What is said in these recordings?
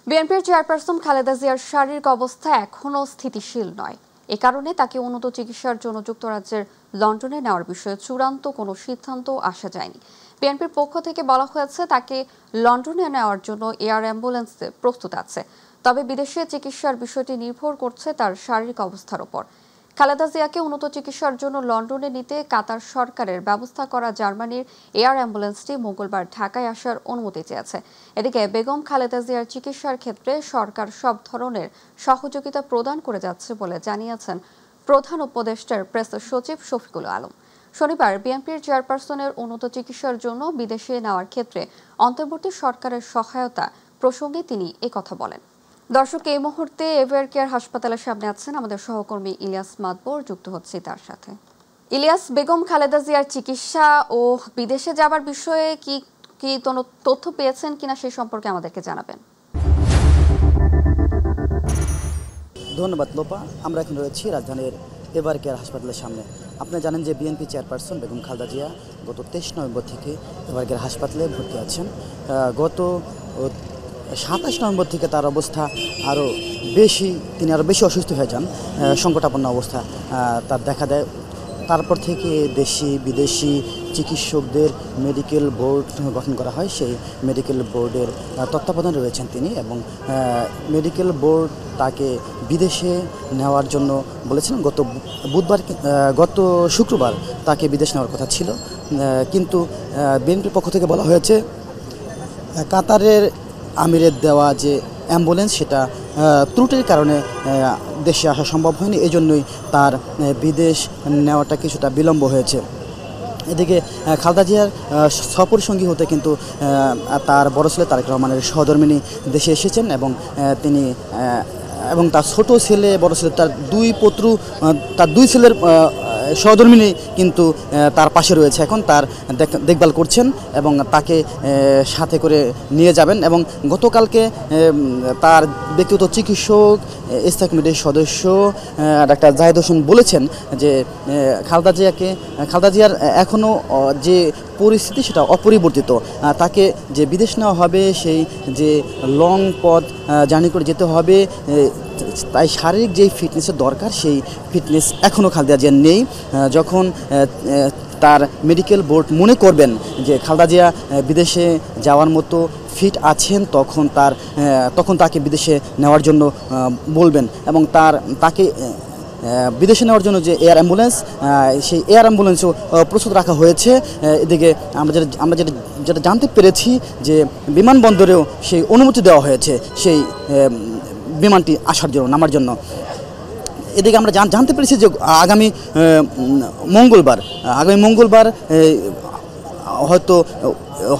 বিএনপির চেয়ারপারসন খালেদা জিয়ার শারীরিক অবস্থা এখনও স্থিতিশীল নয়। এ কারণে তাকে উন্নত চিকিৎসার জন্য যুক্তরাজ্যের লন্ডনে নেওয়ার বিষয়ে চূড়ান্ত কোনো সিদ্ধান্ত আসা যায়নি। বিএনপির পক্ষ থেকে বলা হয়েছে তাকে লন্ডনে নেওয়ার জন্য এয়ার অ্যাম্বুলেন্স প্রস্তুত আছে, তবে বিদেশে চিকিৎসার বিষয়টি নির্ভর করছে তার শারীরিক অবস্থার উপর। খালেদা জিয়াকে উন্নত চিকিৎসার জন্য লন্ডনে নিতে কাতার সরকারের ব্যবস্থা করা জার্মানির এয়ার অ্যাম্বুলেন্সটি মঙ্গলবার ঢাকায় আসার অনুমতি চেয়েছে। এদিকে বেগম খালেদা জিয়ার চিকিৎসার ক্ষেত্রে সরকার সব ধরনের সহযোগিতা প্রদান করে যাচ্ছে বলে জানিয়েছেন প্রধান উপদেষ্টার প্রেস সচিব শফিকুল আলম। শনিবার বিএনপির চেয়ারপারসনের উন্নত চিকিৎসার জন্য বিদেশে নেওয়ার ক্ষেত্রে অন্তর্বর্তী সরকারের সহায়তা প্রসঙ্গে তিনি একথা বলেন। দর্শক, এই মুহূর্তে এভার কেয়ার হাসপাতালের সামনে আছেন আমাদের সহকর্মী ইলিয়াস মাতবর, যুক্ত হচ্ছে তার সাথে। ইলিয়াস, বেগম খালেদা জিয়ার চিকিৎসা ও বিদেশে যাবার বিষয়ে কি কি তথ্য পেয়েছেন কিনা সে সম্পর্কে আমাদেরকে জানাবেন। ধন্যবাদ লোপা। আমরা এখন রয়েছি রাজধানীর এভার কেয়ার হাসপাতালের সামনে। আপনারা জানেন যে বিএনপি চেয়ারপারসন বেগম খালেদা জিয়া গত 23 নভেম্বর থেকে এভার কেয়ার হাসপাতালে ভর্তি আছেন। গত 27 নভেম্বর থেকে তার অবস্থা তিনি আরও বেশি অসুস্থ হয়ে যান, সংকটাপন্ন অবস্থা তার দেখা দেয়। তারপর থেকে দেশি বিদেশি চিকিৎসকদের মেডিকেল বোর্ড গঠন করা হয়। সেই মেডিকেল বোর্ডের তত্ত্বাবধানে রয়েছেন তিনি, এবং মেডিকেল বোর্ড তাকে বিদেশে নেওয়ার জন্য বলেছিলেন। গত শুক্রবার তাকে বিদেশ নেওয়ার কথা ছিল, কিন্তু বিএনপির পক্ষ থেকে বলা হয়েছে কাতারের আমিরের দেওয়া যে অ্যাম্বুলেন্স সেটা ত্রুটির কারণে দেশে আসা সম্ভব হয়নি, এজন্যই তার বিদেশ নেওয়াটা কিছুটা বিলম্ব হয়েছে। এদিকে খালেদা জিয়ার সফরসঙ্গী হতে কিন্তু তার বড় ছেলে তারেক রহমানের সহধর্মিণী দেশে এসেছেন, এবং তার ছোট ছেলে বড় ছেলে তার দুই ছেলের সহধর্মিণী কিন্তু তার পাশে রয়েছে, এখন তার দেখভাল করছেন এবং তাকে সাথে করে নিয়ে যাবেন। এবং গতকালকে তার ব্যক্তিগত চিকিৎসক ইসতাক কমিটির সদস্য ডাক্তার জাহিদ হোসেন বলেছেন যে খালেদা জিয়ার এখনও যে পরিস্থিতি সেটা অপরিবর্তিত। তাকে যে বিদেশ নেওয়া হবে, সেই যে লং পথ জার্নি করে যেতে হবে, তাই শারীরিক যেই ফিটনেসের দরকার সেই ফিটনেস এখনও খালেদা জিয়ার নেই। যখন তার মেডিকেল বোর্ড মনে করবেন যে খালেদা জিয়া বিদেশে যাওয়ার মতো ফিট আছেন, তখন তাকে বিদেশে নেওয়ার জন্য বলবেন, এবং তাকে বিদেশে নেওয়ার জন্য যে এয়ার অ্যাম্বুলেন্স, সেই এয়ার অ্যাম্বুলেন্সও প্রস্তুত রাখা হয়েছে। এদিকে আমরা যেটা জানতে পেরেছি যে বিমানবন্দরেও সেই অনুমতি দেওয়া হয়েছে সেই বিমানটি নামার জন্য। এদিকে আমরা জানতে পেরেছি যে আগামী মঙ্গলবার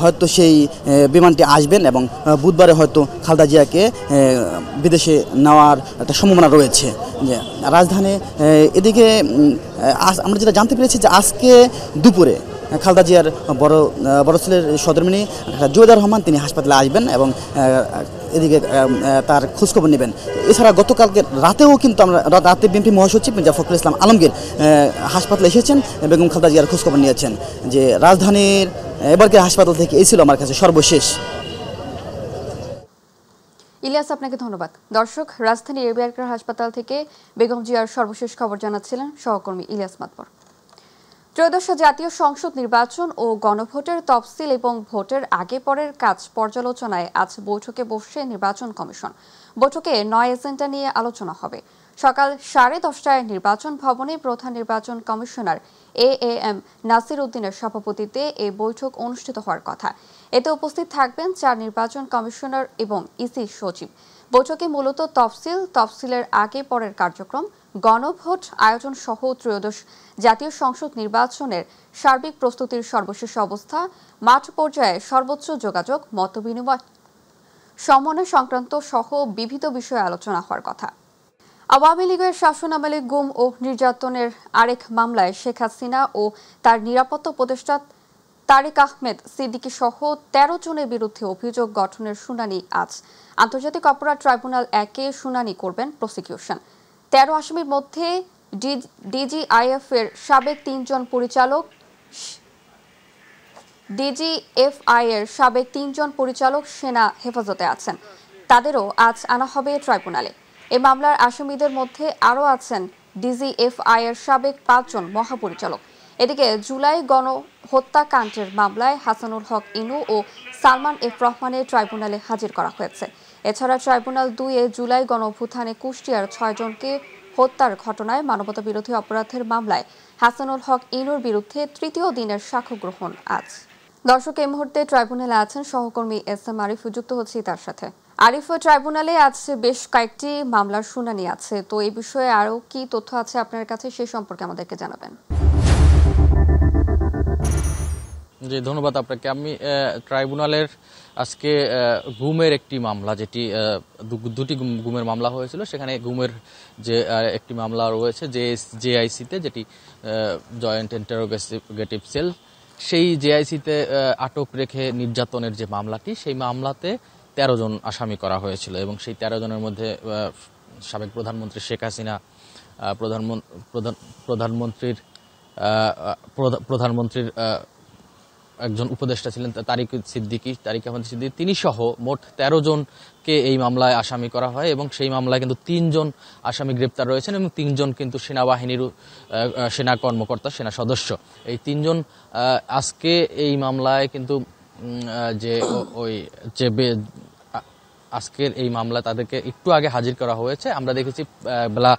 হয়তো সেই বিমানটি আসবেন, এবং বুধবারে হয়তো খালেদা জিয়াকে বিদেশে নেওয়ার একটা সম্ভাবনা রয়েছে। রাজধানী এদিকে আমরা যেটা জানতে পেরেছি যে আজকে দুপুরে খালেদা জিয়ার বড় ছেলের সহধর্মিণী জুবেদা রহমান তিনি হাসপাতালে আসবেন এবং এদিকে তার খোঁজখবর নেবেন। এছাড়া গতকালকে রাতেও কিন্তু রাতে বিএনপি মহাসচিব মির্জা ফখরুল ইসলাম আলমগীর হাসপাতালে এসেছেন, বেগম খালেদা জিয়ার খোঁজখবর নিয়েছেন। যে রাজধানীর এবারকে হাসপাতাল থেকে এই ছিল আমার কাছে সর্বশেষ। ইলিয়াস, আপনাকে ধন্যবাদ। দর্শক, রাজধানী এভার কেয়ার হাসপাতাল থেকে বেগম জিয়ার সর্বশেষ খবর জানাচ্ছিলেন সহকর্মী ইলিয়াস মাতবর। ত্রয়োদশ জাতীয় সংসদ নির্বাচন ও গণভোটের তফসিল এবং ভোটের আগে পরের কাজ পর্যালোচনায় আজ বৈঠকে বসছে নির্বাচন কমিশন। বৈঠকে 9 এজেন্ডা নিয়ে আলোচনা হবে। সকাল 10:30টায় নির্বাচন ভবনে প্রধান নির্বাচন কমিশনার এএম নাসির উদ্দিনের সভাপতিত্বে এই বৈঠক অনুষ্ঠিত হওয়ার কথা। এতে উপস্থিত থাকবেন 4 নির্বাচন কমিশনার এবং ইসি সচিব। বৈঠকে মূলত তফসিলের আগে পরের কার্যক্রম, গণভোট আয়োজন সহ ত্রয়োদশ জাতীয় সংসদ নির্বাচনের সার্বিক প্রস্তুতির সর্বশেষ অবস্থা, মাঠ পর্যায়ে সর্বোচ্চ যোগাযোগ, মতবিনিময়, সমন্বয় সংক্রান্ত সহ বিবিধ বিষয়ে আলোচনা হওয়ার কথা। আওয়ামী লীগের শাসনামলে গুম ও নির্যাতনের আরেক মামলায় শেখ হাসিনা ও তার নিরাপত্তা উপদেষ্টা তারেক আহমেদ সিদ্দিকী সহ 13 জনের বিরুদ্ধে অভিযোগ গঠনের শুনানি আজ। আন্তর্জাতিক অপরাধ ট্রাইব্যুনাল 1-এ শুনানি করবেন প্রসিকিউশন। 13 আসামির মধ্যে ডিজিআইএফ এর সাবেক 3 জন পরিচালক, ডিজিএফআই এর সাবেক 3 জন পরিচালক সেনা হেফাজতে আছেন। তাদেরও আজ আনা হবে ট্রাইব্যুনালে। এ মামলার আসামিদের মধ্যে আরও আছেন ডিজিএফআই এর সাবেক ৫ জন মহাপরিচালক। এদিকে জুলাই গণহত্যাকাণ্ডের মামলায় হাসানুল হক ইনু ও সালমান এফ রহমানের ট্রাইব্যুনালে হাজির করা হয়েছে। এছাড়া ট্রাইব্যুনাল ২-এ জুলাই গণঅভ্যুত্থানে কুষ্টিয়ার ৬ জনকে হত্যার ঘটনায় মানবতাবিরোধী অপরাধের মামলায় হাসানুল হক ইনুর বিরুদ্ধে তৃতীয় দিনের সাক্ষ্য গ্রহণ আজ। দর্শক, এই মুহূর্তে ট্রাইব্যুনালে আছেন সহকর্মী এস.এম. আরিফ, যুক্ত হচ্ছি তার সাথে। আরিফ, ট্রাইব্যুনালে আজ বেশ কয়েকটি মামলার শুনানি আছে, তো এই বিষয়ে আরও কি তথ্য আছে আপনার কাছে, সে সম্পর্কে আমাদেরকে জানাবেন। জি, ধন্যবাদ আপনাকে। আমি ট্রাইব্যুনালের আজকে গুমের একটি মামলা, যেটি দুটি গুমের মামলা হয়েছিল, সেখানে গুমের যে একটি মামলা রয়েছে জেআইসিতে, যেটি জয়েন্ট ইন্টারোগেটিভ সেল, সেই জেআইসিতে আটক রেখে নির্যাতনের যে মামলাটি, সেই মামলাতে ১৩ জন আসামি করা হয়েছিল এবং সেই ১৩ জনের মধ্যে সাবেক প্রধানমন্ত্রী শেখ হাসিনা, প্রধানমন্ত্রীর একজন উপদেষ্টা ছিলেন তারিক আহমেদ সিদ্দিকী, তিনি সহ মোট ১৩ জনকে এই মামলায় আসামি করা হয় এবং সেই মামলায় কিন্তু ৩ জন আসামি গ্রেপ্তার রয়েছেন এবং ৩ জন কিন্তু সেনাবাহিনীর সেনা কর্মকর্তা, সেনা সদস্য। এই ৩ জন আজকে এই মামলায় কিন্তু আজকের এই মামলায় তাদেরকে একটু আগে হাজির করা হয়েছে। আমরা দেখেছি বেলা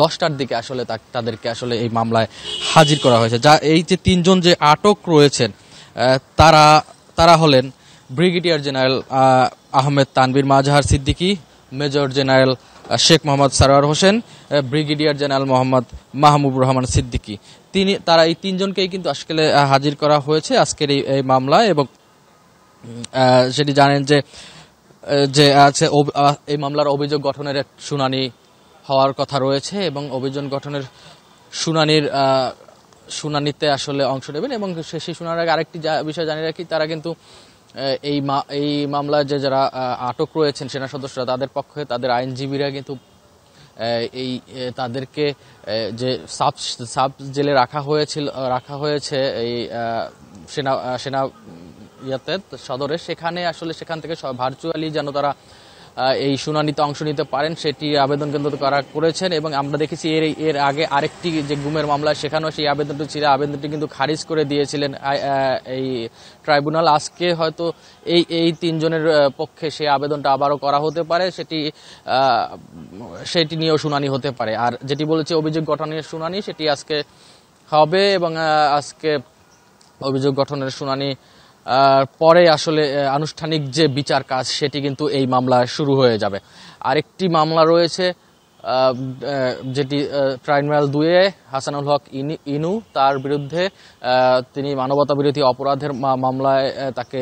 10টার দিকে আসলে তাদেরকে আসলে এই মামলায় হাজির করা হয়েছে। যা এই যে ৩ জন যে আটক রয়েছেন তারা হলেন brigadier general Ahmed Tanvir Mazhar Siddiqui, major general Sheikh Mohammad Sarwar Hossain, brigadier general Mohammad Mahmub Rahman Siddiqui. তারা এই ৩ জনকেই কিন্তু আজকে হাজির করা হয়েছে আজকের এই মামলায়। এবং সেটি জানেন যে আছে এই মামলার অভিযোগ গঠনের এক শুনানি হওয়ার কথা রয়েছে এবং অভিযোগ গঠনের শুনানিতে আসলে অংশ নেবেন। এবং সেই শুনানির আগে আরেকটি বিষয় জানিয়ে রাখি, তারা কিন্তু এই মামলায় যারা আটক রয়েছেন সেনা সদস্যরা, তাদের পক্ষে তাদের আইনজীবীরা কিন্তু তাদেরকে যে সাব জেলে রাখা হয়েছে এই সেনা সদরে, সেখান থেকে ভার্চুয়ালি যেন তারা এই শুনানিতে অংশ নিতে পারেন, সেটি আবেদন কিন্তু করেছেন। এবং আমরা দেখেছি এর আগে আরেকটি যে গুমের মামলা, সেখানেও সেই আবেদনটি কিন্তু খারিজ করে দিয়েছিলেন এই ট্রাইব্যুনাল। আজকে হয়তো এই ৩ জনের পক্ষে সেই আবেদনটা আবারও করা হতে পারে, সেটি নিয়েও শুনানি হতে পারে। আর যেটি বলেছে অভিযোগ গঠনের শুনানি, সেটি আজকে হবে এবং আজকে অভিযোগ গঠনের শুনানি পরে আসলে আনুষ্ঠানিক যে বিচার কাজ, সেটি কিন্তু এই মামলা শুরু হয়ে যাবে। আরেকটি মামলা রয়েছে যেটি ট্রাইব্যুনাল ২-এ হাসানুল হক ইনু, তার বিরুদ্ধে তিনি মানবতা বিরোধী অপরাধের মামলায় তাকে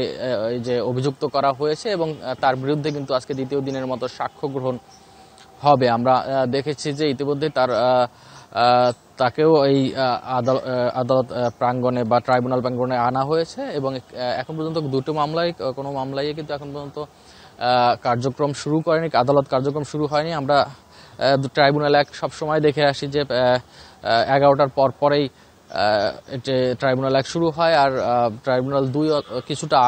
যে অভিযুক্ত করা হয়েছে এবং তার বিরুদ্ধে কিন্তু আজকে দ্বিতীয় দিনের মতো সাক্ষ্য গ্রহণ হবে। আমরা দেখেছি যে ইতিমধ্যে তাকেও এই আদালত প্রাঙ্গণে বা ট্রাইব্যুনাল প্রাঙ্গণে আনা হয়েছে এবং এখন পর্যন্ত কোনো মামলায় কিন্তু এখন পর্যন্ত কার্যক্রম শুরু করেনি, আদালত কার্যক্রম শুরু হয়নি। আমরা ট্রাইব্যুনাল ১ সবসময় দেখে আসি যে ১১টার পরেই ট্রাইব্যুনাল ১ শুরু হয়, আর ট্রাইব্যুনাল ২ কিছুটা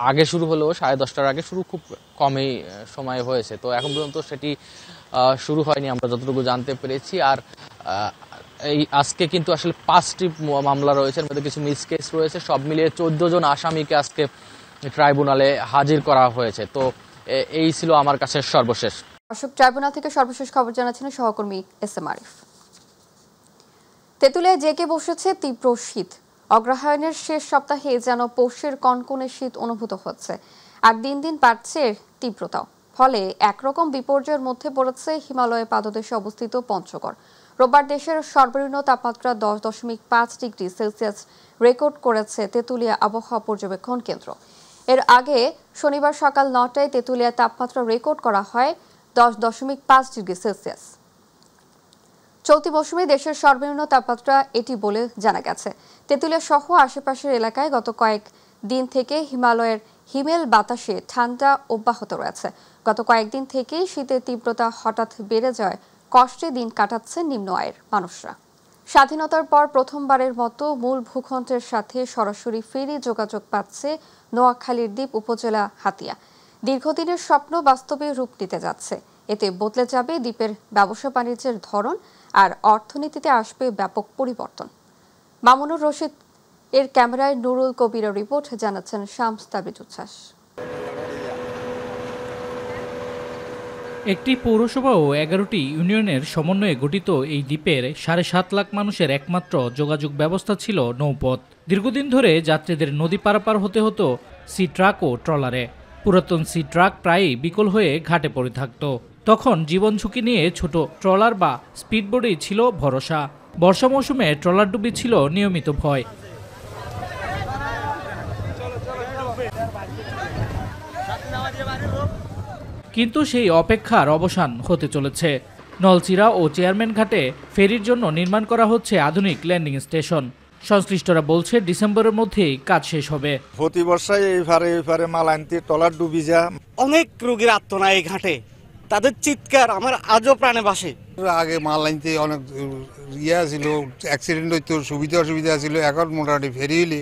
আগে শুরু হলেও 10:30টার আগে শুরু খুব কমই সময় হয়েছে। তো এখন পর্যন্ত সেটি শুরু হয়নি আমরা যতটুকু জানতে পেরেছি। আর এই আজকে কিন্তু আসলে 5টি মামলা রয়েছে, এর মধ্যে কিছু মিস কেস রয়েছে। সব মিলিয়ে 14 জন আসামিকে আজকে ট্রাইব্যুনালে হাজির করা হয়েছে। তো এই ছিল আমার কাছে সর্বশেষ। ট্রাইব্যুনাল থেকে সর্বশেষ খবর জানাচ্ছেন সহকর্মী এস.এম. আরিফ। তেঁতুলিয়ায় জেঁকে বসেছে তীব্র শীত। অগ্রহায়ণের শেষ সপ্তাহে যেন পৌষের কনকনে শীত অনুভূত হচ্ছে, আর দিন দিন বাড়ছে তীব্রতাও। ফলে একরকম বিপর্যয়ের মধ্যে পড়েছে হিমালয়ের পাদদেশে অবস্থিত পঞ্চগড়। রোববার দেশের সর্বনিম্ন তাপমাত্রা 10.5 ডিগ্রি সেলসিয়াস রেকর্ড করেছে তেঁতুলিয়া আবহাওয়া পর্যবেক্ষণ কেন্দ্র। এর আগে শনিবার সকাল 9টায় তেঁতুলিয়ার তাপমাত্রা রেকর্ড করা হয় 10.5 ডিগ্রি সেলসিয়াস। চলতি মৌসুমে দেশের সর্বনিম্ন তাপমাত্রা এটি বলে জানা গেছে। তেঁতুলিয়া সহ আশেপাশের এলাকায় গত কয়েক দিন থেকে হিমালয়ের হিমেল বাতাসে ঠান্ডা অব্যাহত রয়েছে। গত কয়েকদিন থেকেই শীতের তীব্রতা হঠাৎ বেড়ে যায়, কষ্টে দিন কাটাচ্ছে নিম্ন আয়ের মানুষরা। স্বাধীনতার পর প্রথমবারের মতো মূল ভূখণ্ডের সাথে সরাসরি ফেরি যোগাযোগ পাচ্ছে নোয়াখালীর দ্বীপ উপজেলা হাতিয়া। দীর্ঘদিনের স্বপ্ন বাস্তবে রূপ নিতে যাচ্ছে। এতে বদলে যাবে দ্বীপের ব্যবসা বাণিজ্যের ধরন আর অর্থনীতিতে আসবে ব্যাপক পরিবর্তন। মামুনুর রশিদ এর ক্যামেরায় নুরুল কবিরের রিপোর্ট, জানাচ্ছেন শামস তাবরিজ উচ্ছ্বাস। একটি পৌরসভা ও 11টি ইউনিয়নের সমন্বয়ে গঠিত এই দ্বীপের 7.5 লাখ মানুষের একমাত্র যোগাযোগ ব্যবস্থা ছিল নৌপথ। দীর্ঘদিন ধরে যাত্রীদের নদী পারাপার হতে হতো সি ট্রাক ও ট্রলারে। পুরাতন সি ট্রাক প্রায়ই বিকল হয়ে ঘাটে পড়ে থাকত। তখন জীবন ঝুঁকি নিয়ে ছোট ট্রলার বা স্পিডবোটেই ছিল ভরসা। বর্ষা মৌসুমে ট্রলার ডুবি ছিল নিয়মিত ভয়। কিন্তু সেই অপেক্ষার অবসান হতে চলেছে। নলচিরা ও চেয়ারম্যান ঘাটে ফেরির জন্য নির্মাণ করা হচ্ছে আধুনিক ল্যান্ডিং স্টেশন। সংশ্লিষ্টরা বলছে ডিসেম্বরের মধ্যেই কাজ শেষ হবে। প্রতি বর্ষায় এইভাবে মাল আনতে ট্রলার ডুবি যা। অনেক রোগীর আত্মনা এই ঘাটে, তাদের চিৎকার আমার আজও প্রাণে ভাসে। আগে মাল আনতে অনেক ছিল, অ্যাক্সিডেন্ট হইতো, সুবিধা অসুবিধা ছিল। এখন মোটামুটি ফেরি হইলে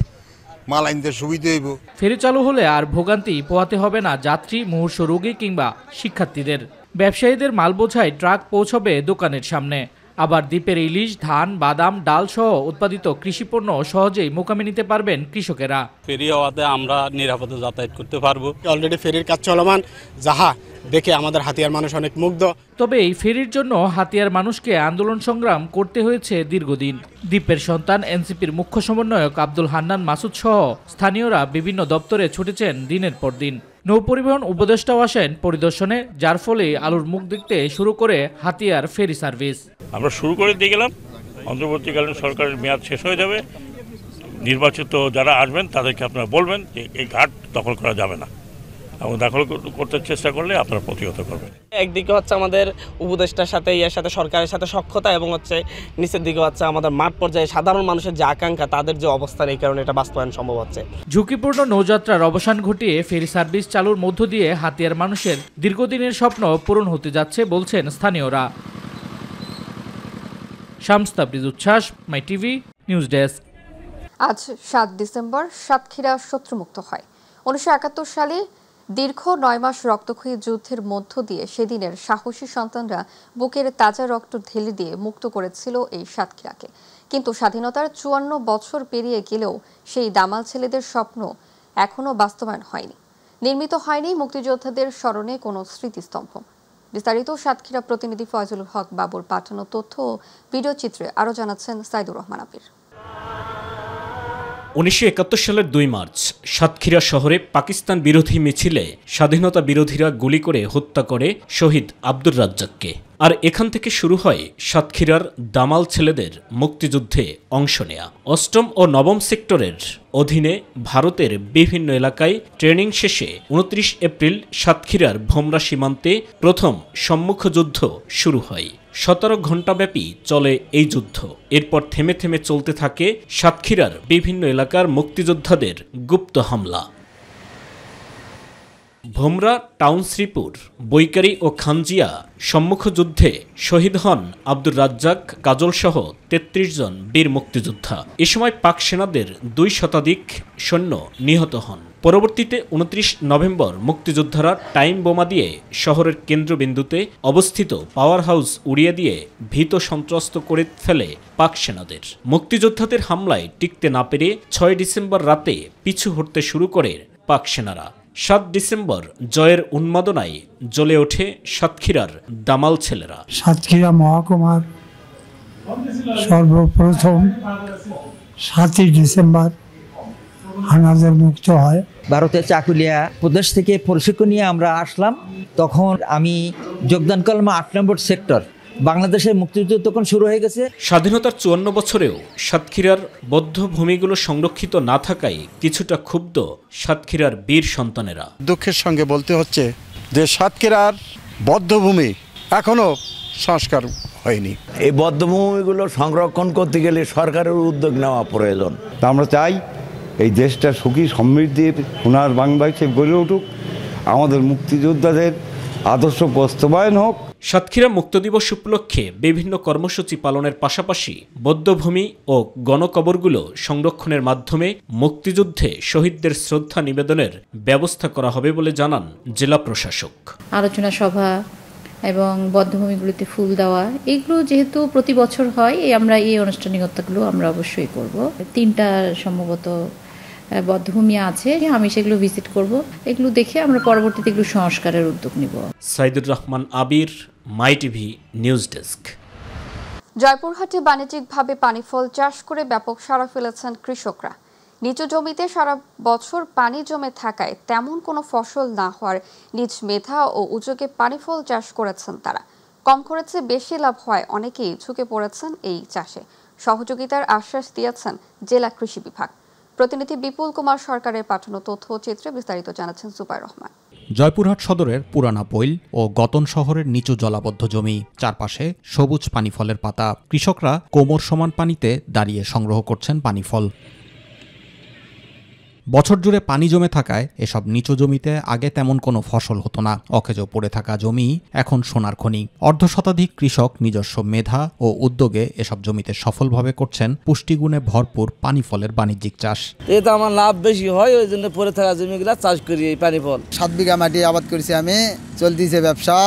মাল আনতে সুবিধা হইব। ফেরি চালু হলে আর ভোগান্তি পোহাতে হবে না যাত্রী, মুমূর্ষু রোগী কিংবা শিক্ষার্থীদের। ব্যবসায়ীদের মাল বোঝাই ট্রাক পৌঁছবে দোকানের সামনে। আবার দ্বীপের ইলিশ, ধান, বাদাম, ডাল সহ উৎপাদিত কৃষিপণ্য সহজেই মোকামে নিতে পারবেন কৃষকেরা। ফেরি হওয়াতে আমরা নিরাপদে যাতায়াত করতে পারবো। অলরেডি ফেরির কাজ চলমান, যাহা দেখে আমাদের হাতিয়ার মানুষ অনেক মুগ্ধ। তবে এই ফেরির জন্য হাতিয়ার মানুষকে আন্দোলন সংগ্রাম করতে হয়েছে দীর্ঘদিন। দ্বীপের সন্তান এনসিপির মুখ্য সমন্বয়ক আব্দুল হান্নান মাসুদ সহ স্থানীয়রা বিভিন্ন দপ্তরে ছুটেছেন দিনের পর দিন। নৌপরিবহন উপদেষ্টাও আসেন পরিদর্শনে, যার ফলে আলুর মুখ দেখতে শুরু করে হাতিয়ার ফেরি সার্ভিস। আমরা শুরু করে দিয়ে গেলাম। অন্তর্বর্তীকালীন সরকারের মেয়াদ শেষ হয়ে যাবে। নির্বাচিত যারা আসবেন তাদেরকে আপনারা বলবেন যে এই ঘাট দখল করা যাবে না, এবং দখল করতে চেষ্টা করলে আপনারা প্রতিহত করবেন। একদিকে হচ্ছে আমাদের উপদেষ্টার সাথে সরকারের সাথে সখ্যতা, এবং হচ্ছে নিচের দিকে হচ্ছে আমাদের মাঠ পর্যায়ে সাধারণ মানুষের যে আকাঙ্ক্ষা, তাদের যে অবস্থান, এই কারণে এটা বাস্তবায়ন সম্ভব হচ্ছে। ঝুঁকিপূর্ণ নৌযাত্রার অবসান ঘটিয়ে ফেরি সার্ভিস চালুর মধ্য দিয়ে হাতিয়ার মানুষের দীর্ঘদিনের স্বপ্ন পূরণ হতে যাচ্ছে বলছেন স্থানীয়রা। শামস তাবরিজ উচ্ছ্বাস, মাই টিভি নিউজ ডেস্ক। আজ 7 ডিসেম্বর সাতক্ষীরা শত্রুমুক্ত হয়। 1971 সালে দীর্ঘ 9 মাস রক্তক্ষয়ী যুদ্ধের মধ্য দিয়ে সেদিনের সাহসী সন্তানরা বুকের তাজা রক্ত ঢেলে দিয়ে মুক্ত করেছিল এই সাতক্ষীরাকে। কিন্তু স্বাধীনতার 54 বছর পেরিয়ে গেলেও সেই দামাল ছেলেদের স্বপ্ন এখনো বাস্তবায়ন হয়নি। নির্মিত হয়নি মুক্তিযোদ্ধাদের স্মরণে কোনো স্মৃতিস্তম্ভ। বিস্তারিত সাতক্ষীরা প্রতিনিধি ফয়জুল হক বাবুর পাঠানো তথ্য ও ভিডিও চিত্রে আরও জানাচ্ছেন সাইদুর রহমান আবির। 1971 সালের 2 মার্চ সাতক্ষীরা শহরে পাকিস্তান বিরোধী মিছিলে স্বাধীনতা বিরোধীরা গুলি করে হত্যা করে শহীদ আব্দুর রাজ্জাককে। আর এখান থেকে শুরু হয় সাতক্ষীরার দামাল ছেলেদের মুক্তিযুদ্ধে অংশ নেয়া। 8ম ও 9ম সেক্টরের অধীনে ভারতের বিভিন্ন এলাকায় ট্রেনিং শেষে 29 এপ্রিল সাতক্ষীরার ভোমরা সীমান্তে প্রথম সম্মুখ যুদ্ধ শুরু হয়। 17 ঘণ্টাব্যাপী চলে এই যুদ্ধ। এরপর থেমে থেমে চলতে থাকে সাতক্ষীরার বিভিন্ন এলাকার মুক্তিযোদ্ধাদের গুপ্ত হামলা। ভোমরা, টাউনশ্রীপুর, বৈকারি ও খানজিয়া সম্মুখ যুদ্ধে শহীদ হন আব্দুর রাজ্জাক, কাজল সহ 33 জন বীর মুক্তিযোদ্ধা। এ সময় পাক সেনাদের 2 শতাধিক সৈন্য নিহত হন। পরবর্তীতে 29 নভেম্বর মুক্তিযোদ্ধারা টাইম বোমা দিয়ে শহরের কেন্দ্রবিন্দুতে অবস্থিত পাওয়ার হাউস উড়িয়ে দিয়ে ভীত সন্ত্রস্ত করে ফেলে পাক সেনাদের। মুক্তিযোদ্ধাদের হামলায় টিকতে না পেরে 6 ডিসেম্বর রাতে পিছু হটতে শুরু করে পাক সেনারা। 7 ডিসেম্বর জয়ের উন্মাদনায় জ্বলে ওঠে সাতক্ষীরার দামাল ছেলেরা। সাতক্ষীরা মহকুমার সর্বপ্রথম 7 ডিসেম্বর হানাদার মুক্ত হয়। ভারতের চাকুলিয়া প্রদেশ থেকে প্রশিক্ষণ নিয়ে আমরা আসলাম। তখন আমি যোগদান করলাম 8 নম্বর সেক্টর। বাংলাদেশের মুক্তিযুদ্ধ তখন শুরু হয়ে গেছে। স্বাধীনতার 54 বছরেও সাতক্ষীরার বদ্ধ ভূমিগুলো সংরক্ষিত না থাকায় কিছুটা ক্ষুব্ধ সাতক্ষীরার বীর সন্তানেরা। দুঃখের সঙ্গে বলতে হচ্ছে যে সাতক্ষীরার বদ্ধভূমি এখনো সংস্কার হয়নি। এই বদ্ধভূমিগুলো সংরক্ষণ করতে গেলে সরকারের উদ্যোগ নেওয়া প্রয়োজন। তা আমরা চাই এই দেশটা সুখী সমৃদ্ধির সোনার বাংলা হিসেবে গড়ে উঠুক। আমাদের মুক্তিযোদ্ধাদের আদর্শ বাস্তবায়ন হোক। সাতক্ষীরা মুক্ত দিবস উপলক্ষে বিভিন্ন কর্মসূচি পালনের পাশাপাশি বধ্যভূমি ও গণকবরগুলো সংরক্ষণের মাধ্যমে মুক্তিযুদ্ধে শহীদদের শ্রদ্ধা নিবেদনের ব্যবস্থা করা হবে বলে জানান জেলা প্রশাসক। আলোচনা সভা এবং বধ্যভূমিগুলিতে ফুল দেওয়া এগুলো যেহেতু প্রতি বছর হয়, আমরা এই আনুষ্ঠানিকতাগুলো আমরা অবশ্যই করব। 3টা সম্ভবত বধ্যভূমি আছে, আমি সেগুলো ভিজিট করব। এগুলো দেখে আমরা পরবর্তীতে এগুলো সংস্কারের উদ্যোগ নিব। সাইদুর রহমান আবির, মাই টিভি নিউজ ডেস্ক। জয়পুরহাটে বাণিজ্যিকভাবে পানি ফল চাষ করে ব্যাপক সাড়া ফেলেছেন কৃষকরা। নিচু জমিতে সারা বছর পানি জমে থাকায় তেমন কোনো ফসল না হওয়ার নিজ মেধা ও উদ্যোগে পানি ফল চাষ করেছেন তারা। কম খরচে বেশি লাভ হয় অনেকেই ঝুঁকে পড়েছেন এই চাষে। সহযোগিতার আশ্বাস দিয়েছেন জেলা কৃষি বিভাগ। প্রতিনিধি বিপুল কুমার সরকারের পাঠানো তথ্যচিত্রে বিস্তারিত জানাচ্ছেন সুপার রহমান। জয়পুরহাট সদরের পুরানা পৈল ও গতন শহরের নিচু জলাবদ্ধ জমি, চারপাশে সবুজ পানি ফলের পাতা। কৃষকরা কোমর সমান পানিতে দাঁড়িয়ে সংগ্রহ করছেন পানি ফল। বছর জুড়ে পানি জমে থাকায় এসব নিচু জমিতে আগে তেমন কোনো ফসল হতো না। অকেজো পড়ে থাকা জমি এখন সোনার খনি। অর্ধশতাধিক কৃষক নিজস্ব মেধা ও উদ্যোগে এসব জমিতে সফলভাবে করছেন পুষ্টিগুণে ভরপুর পানি ফলের বাণিজ্যিক চাষ। এতে আমার লাভ বেশি হয়, ওই জন্য পড়ে থাকা জমিগুলা চাষ করি এই পানি ফল। 7 বিঘা মাটি আবাদ করেছি আমি, চলতেছে ব্যবসা,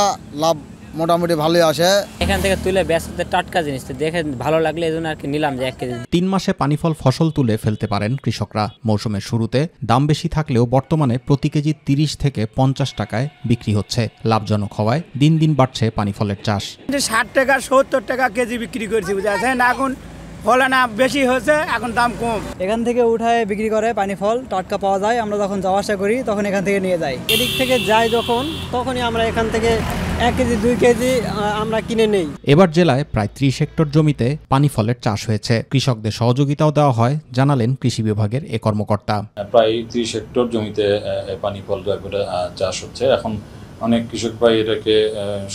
লাভ মোটামুটি ভালোই আসে। এখান থেকে তুলে বেচতে টাটকা জিনিস দেখে ভালো লাগলে এজন্য আর কি নিলাম যে 1 কেজি। 3 মাসে পানিফল ফসল তুলে ফেলতে পারেন কৃষকরা। মৌসুমের শুরুতে দাম বেশি থাকলেও বর্তমানে প্রতি কেজি 30 থেকে 50 টাকায় বিক্রি হচ্ছে। লাভজনক হওয়ায় দিন দিন বাড়ছে পানিফলের চাষ। 60 টাকা 70 টাকা কেজি বিক্রি করছি, বুঝাচ্ছেন। এখন ফলে না বেশি হয়েছে, এখন দাম কম। এখান থেকে উঠায় বিক্রি করে পানি ফল, টাটকা পাওয়া যায়। আমরা যখন যাওয়া আসা করি তখন এখান থেকে নিয়ে যাই। এদিক থেকে যাই যখন, তখনই আমরা এখান থেকে 1 কেজি 2 কেজি আমরা কিনে নেই। এবার জেলায় প্রায় 30 হেক্টর জমিতে পানি ফলের চাষ হয়েছে। কৃষকদের সহযোগিতাও দেওয়া হয়, জানালেন কৃষি বিভাগের এ কর্মকর্তা। প্রায় 30 হেক্টর জমিতে পানি ফল চাষ হচ্ছে। এখন অনেক কৃষক ভাই এটাকে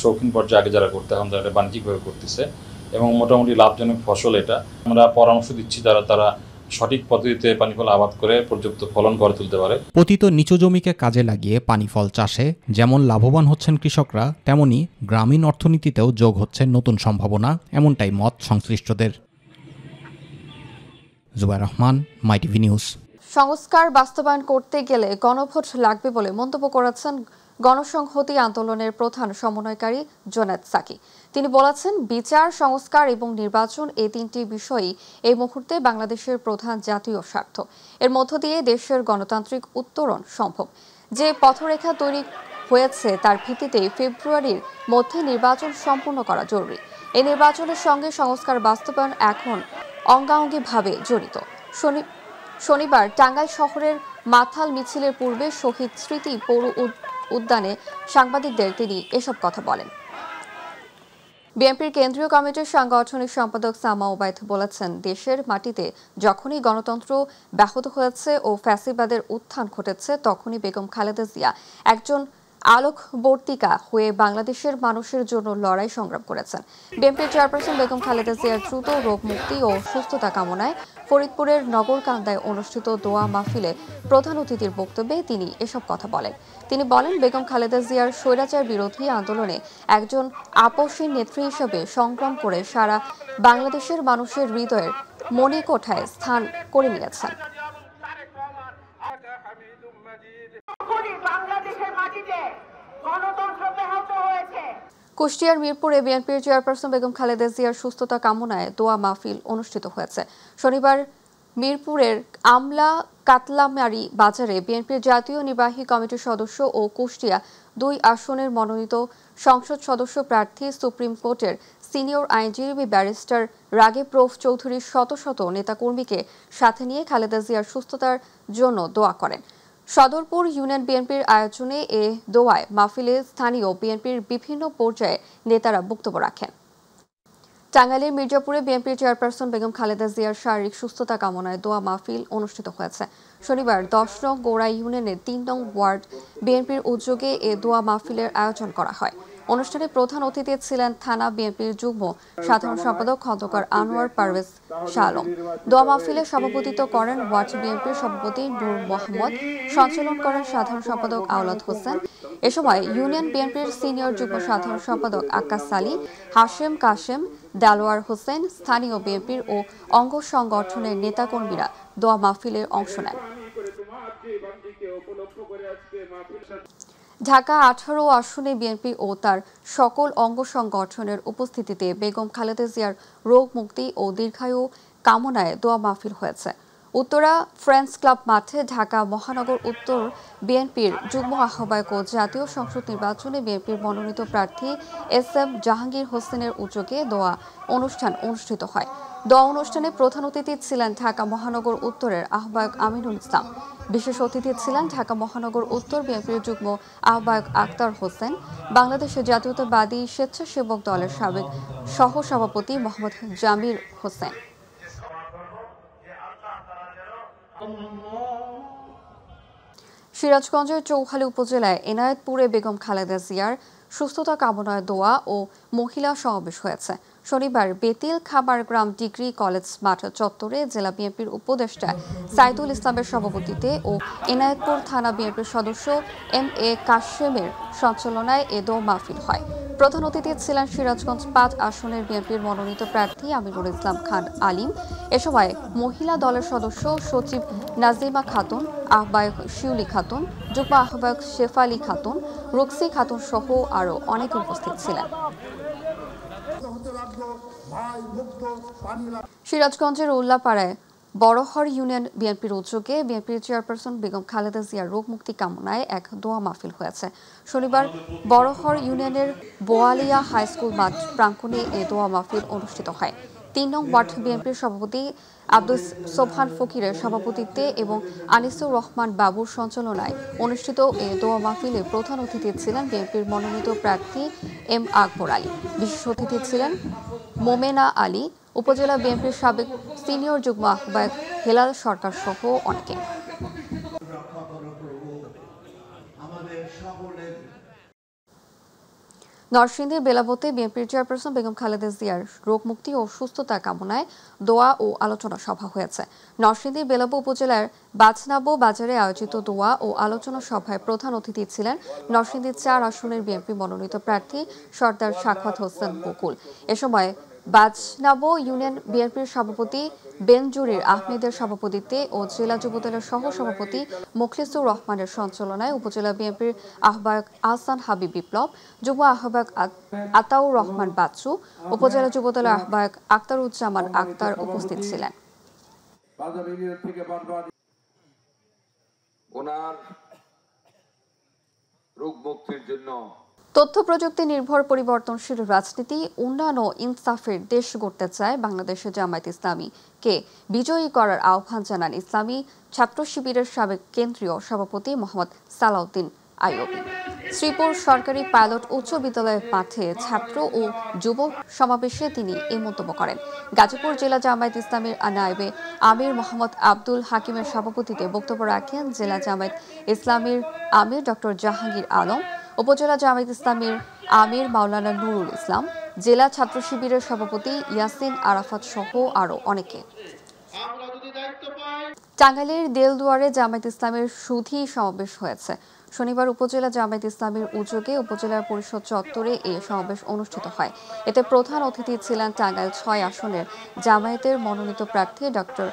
শৌখিন পর্যায়ে আগে যারা করতে, এখন তারা বাণিজ্যিকভাবে করতেছে এবং মোটামুটি লাভজনক ফসল এটা। আমরা পরামর্শ দিচ্ছি তারা সঠিক পদ্ধতিতে পানি ফল আবাদ করে পর্যাপ্ত ফলন করে তুলতে পারে। পতিত নিচু জমিকে কাজে লাগিয়ে পানি ফল চাষে যেমন লাভবান হচ্ছেন কৃষকরা, তেমনি গ্রামীণ অর্থনীতিতেও যোগ হচ্ছে নতুন সম্ভাবনা, এমনটাই মত সংশ্লিষ্টদের। জুবাইর রহমান, মাই টিভি নিউজ। সংস্কার বাস্তবায়ন করতে গেলে গণভোট লাগবে বলে মন্তব্য করেছেন গণসংহতি আন্দোলনের প্রধান সমন্বয়কারী জুনায়েদ সাকি। তিনি বলেছেন, বিচার, সংস্কার এবং নির্বাচন এই 3টি বিষয়ই এই মুহূর্তে বাংলাদেশের প্রধান জাতীয় স্বার্থ। এর মধ্য দিয়ে দেশের গণতান্ত্রিক উত্তরণ সম্ভব। যে পথরেখা তৈরি হয়েছে তার ভিত্তিতে ফেব্রুয়ারির মধ্যে নির্বাচন সম্পূর্ণ করা জরুরি। এই নির্বাচনের সঙ্গে সংস্কার বাস্তবায়ন এখন অঙ্গাঙ্গিভাবে জড়িত। শনিবার টাঙ্গাইল শহরের মাথাল মিছিলের পূর্বে শহীদ স্মৃতি পৌর উদ্যানে সাংবাদিকদের তিনি এসব কথা বলেন। বিএনপির কেন্দ্রীয় কমিটির সাংগঠনিক সম্পাদক সামা ওবায়দ বলেছেন, দেশের মাটিতে যখনই গণতন্ত্র ব্যাহত হয়েছে ও ফ্যাসিবাদের উত্থান ঘটেছে, তখনই বেগম খালেদা জিয়া একজন আলোকবর্তিকা হয়ে বাংলাদেশের মানুষের জন্য লড়াই সংগ্রাম করেছেন। বিএনপির চেয়ারপারসন বেগম খালেদা জিয়ার দ্রুত রোগ মুক্তি ও সুস্থতা কামনায় ফরিদপুরের নগরকান্দায় অনুষ্ঠিত দোয়া মাহফিলে প্রধান অতিথির বক্তব্যে তিনি এসব কথা বলেন। তিনি বলেন, বেগম খালেদা জিয়ার স্বৈরাচার বিরোধী আন্দোলনে একজন আপসহীন নেত্রী হিসেবে সংগ্রাম করে সারা বাংলাদেশের মানুষের হৃদয়ের মণিকোঠায় স্থান করে নিয়েছেন। কুষ্টিয়ার মিরপুরে বিএনপির চেয়ারপারসন বেগম খালেদা জিয়ার সুস্থতা কামনায় দোয়া মাহফিল অনুষ্ঠিত হয়েছে। শনিবার মিরপুরের আমলা কাতলামারি বাজারে বিএনপির জাতীয় নির্বাহী কমিটির সদস্য ও কুষ্টিয়া 2 আসনের মনোনীত সংসদ সদস্য প্রার্থী সুপ্রিম কোর্টের সিনিয়র আইনজীবী ব্যারিস্টার রাগিব রৌফ চৌধুরীর শত শত নেতাকর্মীকে সাথে নিয়ে খালেদা জিয়ার সুস্থতার জন্য দোয়া করেন। সদরপুর ইউনিয়ন বিএনপির আয়োজনে এ দোয়ায় মাহফিলে স্থানীয় বিএনপির বিভিন্ন পর্যায়ে নেতারা বক্তব্য রাখেন। টাঙ্গাইলের মির্জাপুরে বিএনপির চেয়ারপারসন বেগম খালেদা জিয়ার শারীরিক সুস্থতা কামনায় দোয়া মাহফিল অনুষ্ঠিত হয়েছে। শনিবার 10 নং গোড়া ইউনিয়নের 3 নং ওয়ার্ড বিএনপির উদ্যোগে এ দোয়া মাহফিলের আয়োজন করা হয়। অনুষ্ঠানে প্রধান অতিথি ছিলেন থানা বিএনপির যুগ্ম সাধারণ সম্পাদক খন্দকার আনোয়ার পারভেজ শাহ আলম। দোয়া মাহফিলে সভাপতিত্ব করেন ওয়ার্ড বিএনপির সভাপতি নূর মোহাম্মদ, সঞ্চালন করেন সাধারণ সম্পাদক আওলাদ হোসেন। এ সময় ইউনিয়ন বিএনপির সিনিয়র যুগ্ম সাধারণ সম্পাদক আক্কাস সালী, হাশেম কাশেম, দেলোয়ার হোসেন, স্থানীয় বিএনপির ও অঙ্গ সংগঠনের নেতাকর্মীরা দোয়া মাহফিলে অংশ নেন। ঢাকা 18 আসনে বিএনপি ও তার সকল অঙ্গ সংগঠনের উপস্থিতিতে বেগম খালেদা জিয়ার রোগ মুক্তি ও দীর্ঘায়ু কামনায় দোয়া মাহফিল হয়েছে। উত্তরা ফ্রেন্ডস ক্লাব মাঠে ঢাকা মহানগর উত্তর বিএনপির যুগ্ম আহ্বায়ক ও জাতীয় সংসদ নির্বাচনে বিএনপির মনোনীত প্রার্থী SM জাহাঙ্গীর হোসেনের উদ্যোগে দোয়া অনুষ্ঠান অনুষ্ঠিত হয়। দোয়া অনুষ্ঠানে প্রধান অতিথি ছিলেন ঢাকা মহানগর উত্তরের আহ্বায়ক আমিনুল ইসলাম। বিশেষ অতিথি ছিলেন ঢাকা মহানগর উত্তর বিএনপির যুগ্ম আহ্বায়ক আক্তার হোসেন, বাংলাদেশের জাতীয়তাবাদী স্বেচ্ছাসেবক দলের সাবেক সহসভাপতি মোহাম্মদ জামির হোসেন। সিরাজগঞ্জের চৌহালি উপজেলায় এনায়েতপুরে বেগম খালেদা জিয়ার সুস্থতা কামনায় দোয়া ও মহিলা সমাবেশ হয়েছে। শনিবার বেতিল খাবারগ্রাম ডিগ্রি কলেজ মাঠ চত্বরে জেলা বিএনপির উপদেষ্টা সাইদুল ইসলামের সভাপতিত্বে ও এনায়েতপুর থানা বিএনপির সদস্য MA কাশেমের সঞ্চালনায় এ দোয়া মাহফিল হয়। প্রধান অতিথি ছিলেন সিরাজগঞ্জ 5 আসনের বিএনপির মনোনীত প্রার্থী আমিনুল ইসলাম খান আলিম। এ সময় মহিলা দলের সদস্য সচিব নাজিমা খাতুন, আহ্বায়ক শিউলি খাতুন, যুগ্ম আহ্বায়ক শেফালি খাতুন, রুকসি খাতুন সহ আরও অনেকে উপস্থিত ছিলেন। সিরাজগঞ্জের উল্লাপাড়ায় বড়হর ইউনিয়ন বিএনপির উদ্যোগে বিএনপির চেয়ারপারসন বেগম খালেদা জিয়ার রোগ মুক্তি কামনায় এক দোয়া মাহফিল হয়েছে। শনিবার বড়হর ইউনিয়নের বোয়ালিয়া হাই স্কুল মাঠ প্রাঙ্গণে এ দোয়া মাহফিল অনুষ্ঠিত হয়। 3 নং ওয়ার্ড বিএনপির সভাপতি আব্দুল সোবহান ফকিরের সভাপতিত্বে এবং আনিসুর রহমান বাবুর সঞ্চালনায় অনুষ্ঠিত এ দোয়া মাহফিলে প্রধান অতিথি ছিলেন বিএনপির মনোনীত প্রার্থী M আকবর আলী। বিশেষ অতিথি ছিলেন মোমেনা আলী, উপজেলা বিএনপির সাবেক সিনিয়র যুগ্ম আহ্বায়ক হেলাল সরকার সহ অনেকে। নরসিংদীর বেলাবতে বিএনপির চেয়ারপারসন বেগম খালেদা জিয়ার রোগ মুক্তি ও সুস্থতা কামনায় দোয়া ও আলোচনা সভা হয়েছে। নরসিংদীর বেলাব উপজেলার বাজনাবো বাজারে আয়োজিত দোয়া ও আলোচনা সভায় প্রধান অতিথি ছিলেন নরসিংদী 4 আসনের বিএনপি মনোনীত প্রার্থী সর্দার সাখাওয়াত হোসেন বকুল। এ সময় বাজনাবো ইউনিয়ন বিএনপির সভাপতি বেনজুরির আহমেদের সভাপতিত্বে ও জেলা যুবদলের সহ সভাপতি মুখলিসুর রহমানের সঞ্চালনায় উপজেলা বিএনপির আহ্বায়ক আহসান হাবিব বিপ্লব, যুগ্ম আহ্বায়ক আতাউর রহমান বাচ্চু, উপজেলা যুবদলের আহ্বায়ক আক্তারুজ্জামান আক্তার উপস্থিত ছিলেন। রোগ মুক্তির জন্য তথ্য প্রযুক্তি নির্ভর পরিবর্তনশীল রাজনীতি, উন্নয়ন ও ইনসাফের দেশ গড়তে চায় বাংলাদেশের জামায়াত ইসলামীকে বিজয়ী করার আহ্বান জানান ইসলামী ছাত্র শিবিরের সাবেক কেন্দ্রীয় সভাপতি মোহাম্মদ সালাউদ্দিন আইয়ুবী। শ্রীপুর সরকারি পাইলট উচ্চ বিদ্যালয়ের মাঠে ছাত্র ও যুব সমাবেশে তিনি এই মন্তব্য করেন। গাজীপুর জেলা জামায়াত ইসলামীর নায়েবে আমির মোহাম্মদ আব্দুল হাকিমের সভাপতিত্বে বক্তব্য রাখেন জেলা জামায়াত ইসলামীর আমির ডক্টর জাহাঙ্গীর আলম, উপজেলা জামায়াত ইসলামীর আমির মাওলানা নুরুল ইসলাম, জেলা ছাত্র শিবিরের সভাপতি ইয়াসিন আরাফাত সহ আরও অনেকে। টাঙ্গাইলের দেলদুয়ারে জামায়াত ইসলামের সুধী সমাবেশ হয়েছে। শনিবার উপজেলা জামায়াত ইসলামীর উদ্যোগে উপজেলা পরিষদ চত্বরে এই সমাবেশ অনুষ্ঠিত হয়। এতে প্রধান অতিথি ছিলেন টাঙ্গাইল 6 আসনের জামায়াতের মনোনীত প্রার্থী ডক্টর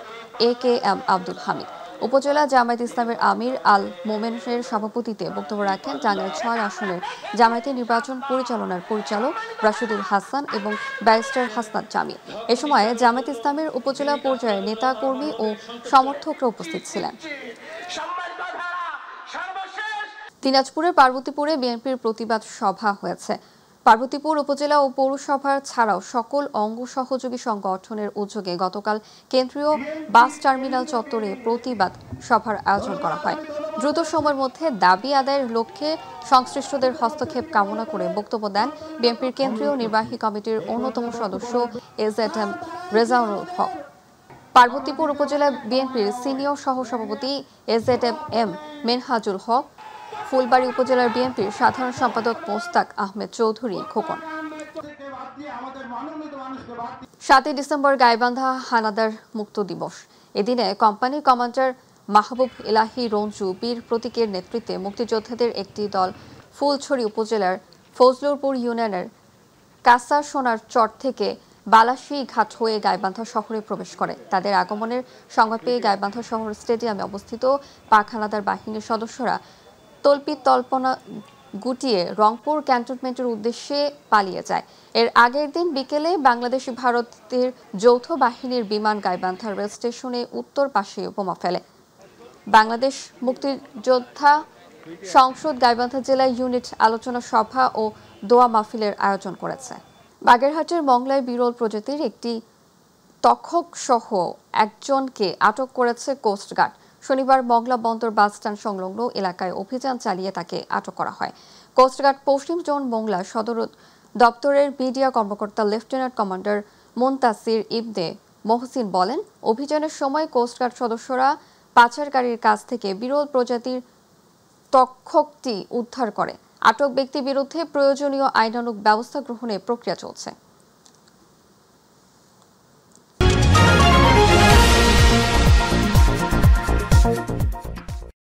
AKM আব্দুল হামিদ। উপজেলা জামায়াত ইসলামের আমির আল মোমেনের সভাপতিত্বে বক্তব্য রাখেন টাঙ্গাইল 6 আসনের জামায়াতের নির্বাচন পরিচালনার পরিচালক রাশিদুল হাসান এবং ব্যারিস্টার হাসনাত জামিল। এ সময় জামায়াত ইসলামের উপজেলা পর্যায়ে নেতা কর্মী ও সমর্থকরা উপস্থিত ছিলেন। দিনাজপুরের পার্বতীপুরে বিএনপির প্রতিবাদ সভা হয়েছে। পার্বতীপুর উপজেলা ও পৌরসভার ছাড়াও সকল অঙ্গ সহযোগী সংগঠনের উদ্যোগে গতকাল কেন্দ্রীয় বাস টার্মিনাল চত্বরে প্রতিবাদ সভার আয়োজন করা হয়। দ্রুত সময়ের মধ্যে দাবি আদায়ের লক্ষ্যে সংশ্লিষ্টদের হস্তক্ষেপ কামনা করে বক্তব্য দেন বিএনপির কেন্দ্রীয় নির্বাহী কমিটির অন্যতম সদস্য AZM রেজাউল হক। পার্বতীপুর উপজেলা বিএনপির সিনিয়র সহসভাপতি AZM মেনহাজুল হক, ফুলবাড়ী উপজেলার বিএনপির সাধারণ সম্পাদক মোস্তাক আহমেদ চৌধুরী খোকন। 7 ডিসেম্বর গাইবান্ধা হানাদার মুক্ত দিবস। এদিনে কোম্পানি কমান্ডার মাহবুব ইলাহি রঞ্জু বীর প্রতীকের নেতৃত্বে মুক্তিযোদ্ধাদের একটি দল ফুলছড়ি উপজেলার ফজলুরপুর ইউনিয়নের কাঁচা সোনার চর থেকে বালাসী ঘাট হয়ে গাইবান্ধা শহরে প্রবেশ করে। তাদের আগমনের সংবাদ পেয়ে গাইবান্ধা শহর স্টেডিয়ামে অবস্থিত পাক হানাদার বাহিনীর সদস্যরা তল্পিতল্পনা গুটিয়ে রংপুর ক্যান্টনমেন্টের উদ্দেশ্যে পালিয়ে যায়। এর আগের দিন বিকেলে বাংলাদেশি ভারতের যৌথ বাহিনীর বিমান গাইবান্ধা রেল স্টেশনে উত্তর পাশে বোমা ফেলে। বাংলাদেশ মুক্তিযোদ্ধা সংসদ গাইবান্ধা জেলা ইউনিট আলোচনা সভা ও দোয়া মাহফিলের আয়োজন করেছে। বাগেরহাটের মংলায় বিরল প্রজাতির একটি তক্ষক সহ একজনকে আটক করেছে কোস্টগার্ড। শনিবার মংলা বন্দর বাসস্ট্যান্ড সংলগ্ন এলাকায় অভিযান চালিয়ে তাকে আটক করা হয়। কোস্টগার্ড পশ্চিম জোন মংলা সদর দপ্তরের মিডিয়া কর্মকর্তা লেফটেন্যান্ট কমান্ডার মুনতাসির ইবনে মহসিন বলেন, অভিযানের সময় কোস্টগার্ড সদস্যরা পাচারকারীর কাছ থেকে বিরল প্রজাতির তক্ষকটি উদ্ধার করে। আটক ব্যক্তির বিরুদ্ধে প্রয়োজনীয় আইনানুগ ব্যবস্থা গ্রহণের প্রক্রিয়া চলছে।